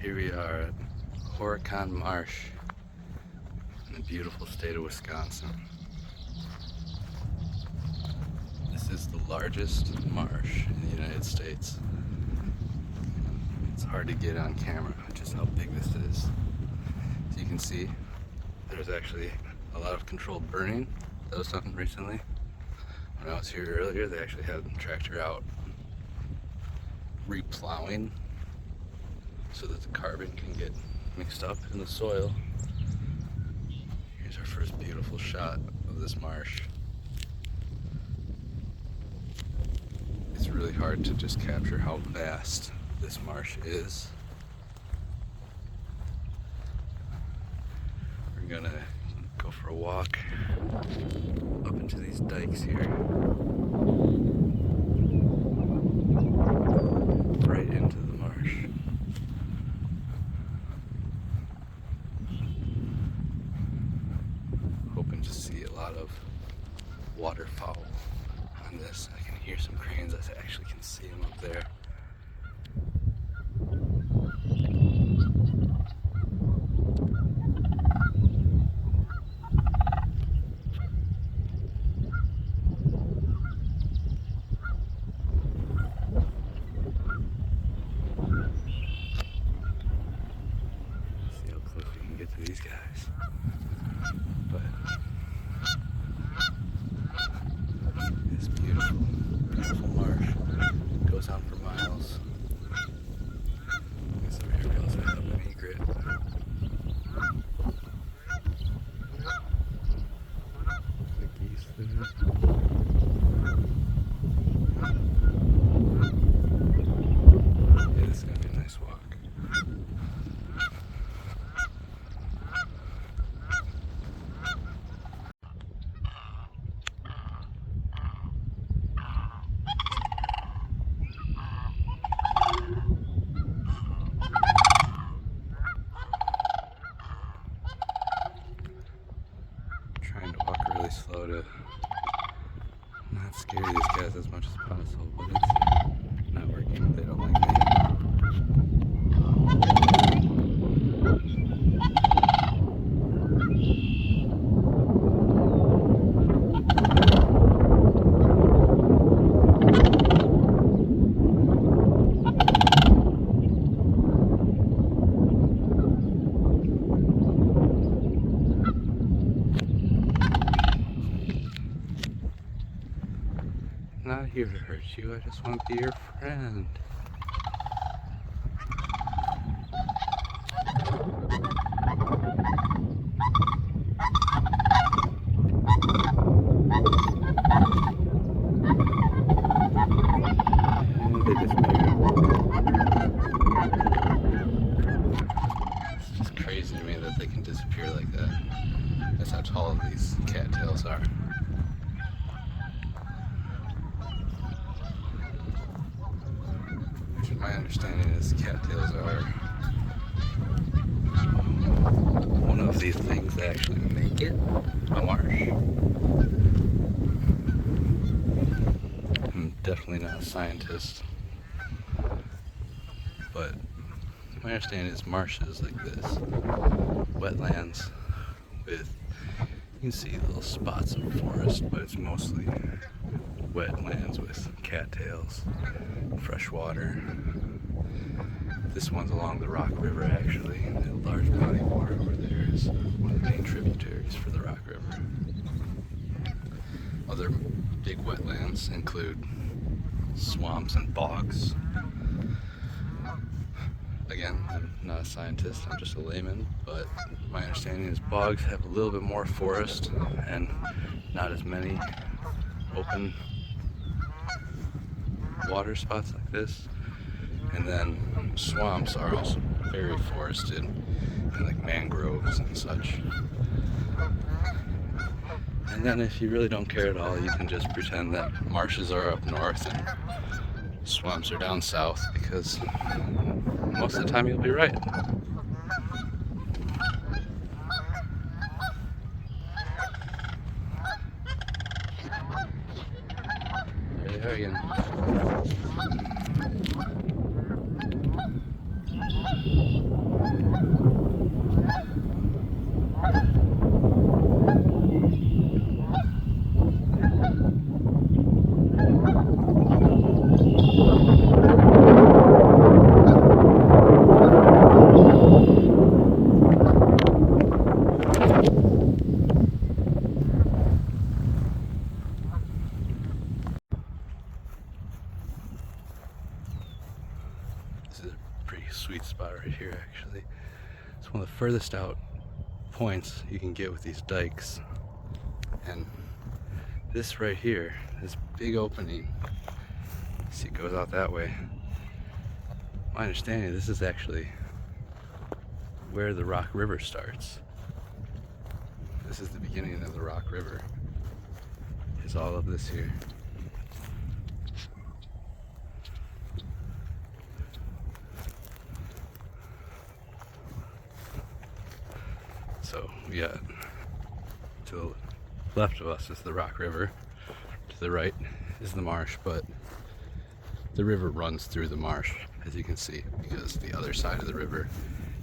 Here we are at Horicon Marsh in the beautiful state of Wisconsin. This is the largest marsh in the United States. It's hard to get on camera just how big this is. As you can see, there's actually a lot of controlled burning that was done recently. When I was here earlier, they actually had the tractor out replowing so that the carbon can get mixed up in the soil. Here's our first beautiful shot of this marsh. It's really hard to just capture how vast this marsh is. We're gonna go for a walk up into these dikes here, right into the marsh. Hoping to see a lot of waterfowl on this. I can hear some cranes. I actually can see them up there. See how close we can get to these guys. But this beautiful, beautiful marsh goes on for miles. This over here we also have an egret. The geese there. Yeah, this is gonna be a nice walk. Trying to walk really slow to not scare these guys as much as possible, but it's not working. They don't like me. Not here to hurt you, I just want to be your friend. And they disappear. It's just crazy to me that they can disappear like that. That's how tall these cattails are. My understanding is cattails are one of these things that actually make it a marsh. I'm definitely not a scientist, but my understanding is marshes like this, wetlands with, you can see little spots of forest, but it's mostly wetlands with cattails, fresh water. This one's along the Rock River, actually. A large body of water over there is one of the main tributaries for the Rock River. Other big wetlands include swamps and bogs. Again, I'm not a scientist, I'm just a layman, but my understanding is bogs have a little bit more forest and not as many open water spots like this. And then swamps are also very forested, and like mangroves and such. And then if you really don't care at all, you can just pretend that marshes are up north and swamps are down south, because most of the time you'll be right. There they are again. This is a pretty sweet spot right here, actually. It's one of the furthest out points you can get with these dikes. And this right here, this big opening, see it goes out that way. My understanding, this is actually where the Rock River starts. This is the beginning of the Rock River. Is all of this here. So we got to the left of us is the Rock River. To the right is the marsh, but the river runs through the marsh, as you can see, because the other side of the river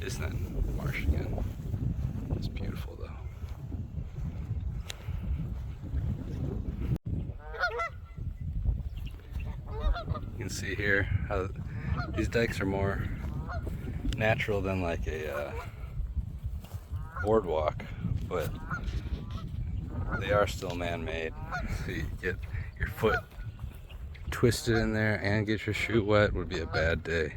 is then the marsh again. It's beautiful though. You can see here how these dikes are more natural than like a boardwalk, but they are still man-made. So you get your foot twisted in there and get your shoe wet would be a bad day.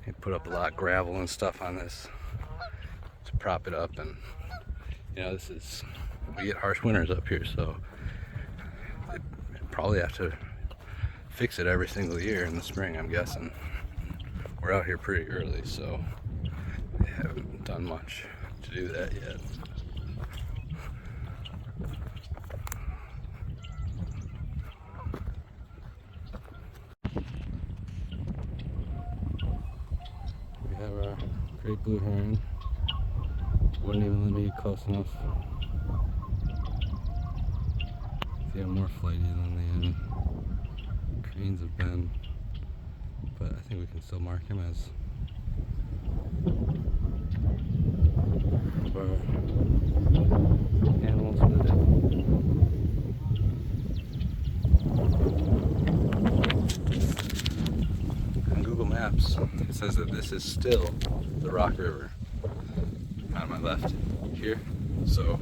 They put up a lot of gravel and stuff on this to prop it up, and you know, we get harsh winters up here, so they probably have to fix it every single year in the spring, I'm guessing. We're out here pretty early, so they haven't done much to do that yet. We have our great blue heron. Wouldn't even let me get close enough. They are more flighty than the cranes have been, but I think we can still mark him as one of our animals for the day. On Google Maps, it says that this is still the Rock River on my left here, so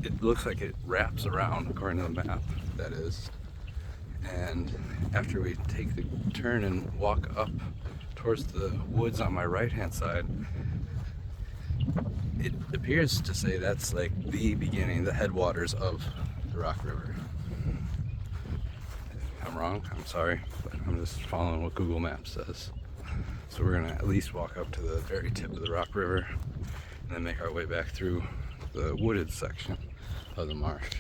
it looks like it wraps around, according to the map, that is. And after we take the turn and walk up towards the woods on my right hand side, it appears to say that's like the beginning, the headwaters of the Rock River. If I'm wrong, I'm sorry, but I'm just following what Google Maps says. So we're gonna at least walk up to the very tip of the Rock River and then make our way back through the wooded section of the marsh.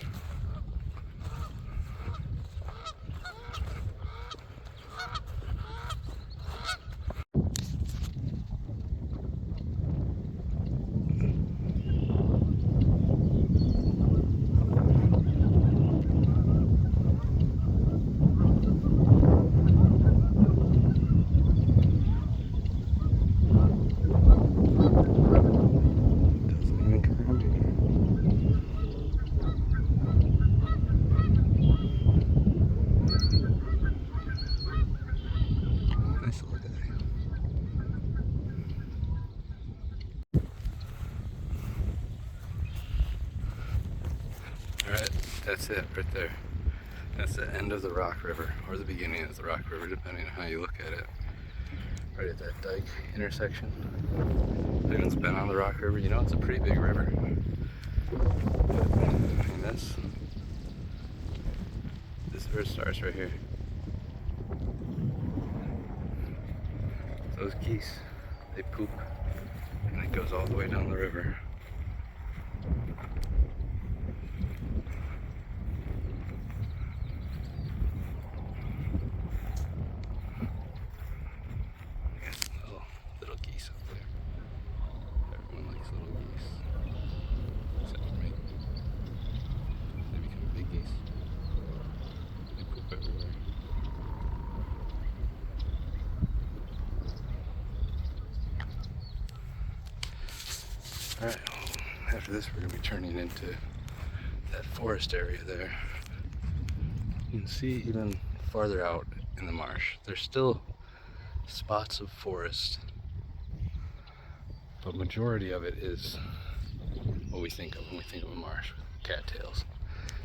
Alright, that's it right there. That's the end of the Rock River, or the beginning of the Rock River, depending on how you look at it. Right at that dike intersection. If anyone's been on the Rock River, you know it's a pretty big river. But, I mean, this is where it starts, right here. Those geese, they poop, and it goes all the way down the river. Alright, well, after this we're going to be turning into that forest area there. You can see even farther out in the marsh, there's still spots of forest, but majority of it is what we think of when we think of a marsh, cattails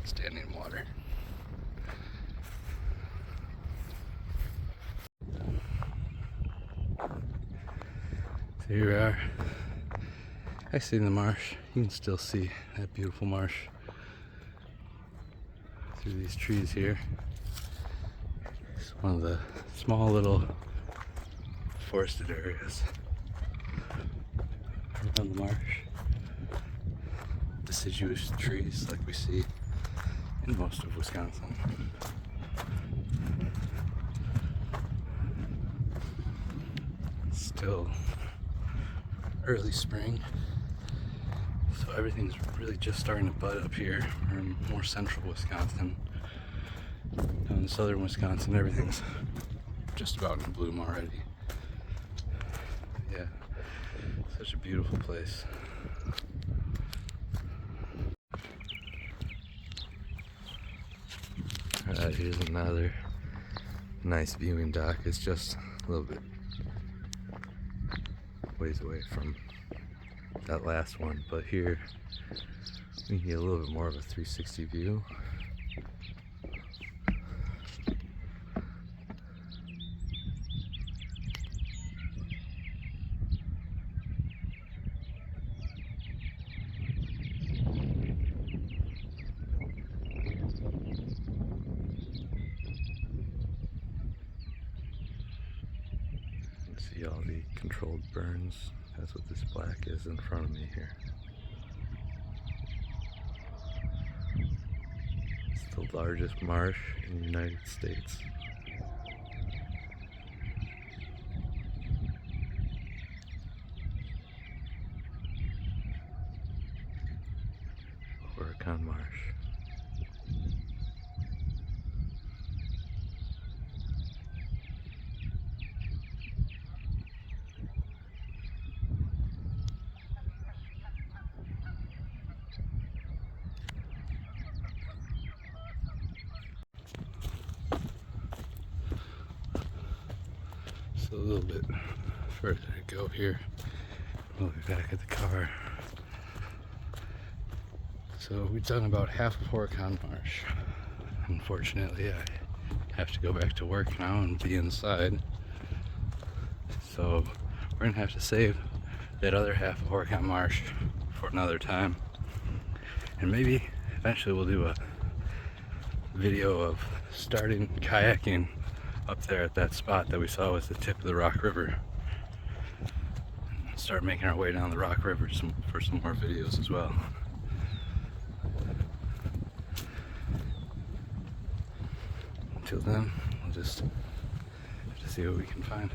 standing in water. So here we are, actually in the marsh. You can still see that beautiful marsh through these trees here. It's one of the small little forested areas around the marsh. Deciduous trees like we see in most of Wisconsin. Still early spring, so everything's really just starting to bud up here. We're in more central Wisconsin. Down in southern Wisconsin, everything's just about in bloom already. Yeah, such a beautiful place. Alright, here's another nice viewing dock. It's just a little bit ways away from that last one, but here we can get a little bit more of a 360 view. See all the controlled burns. That's what this black is in front of me here. It's the largest marsh in the United States. Horicon Marsh. So a little bit further to go here. We'll be back at the car. So we've done about half of Horicon Marsh. Unfortunately, I have to go back to work now and be inside. So we're gonna have to save that other half of Horicon Marsh for another time. And maybe eventually we'll do a video of starting kayaking up there at that spot that we saw was the tip of the Rock River. Start making our way down the Rock River for some more videos as well. Until then, we'll just have to see what we can find.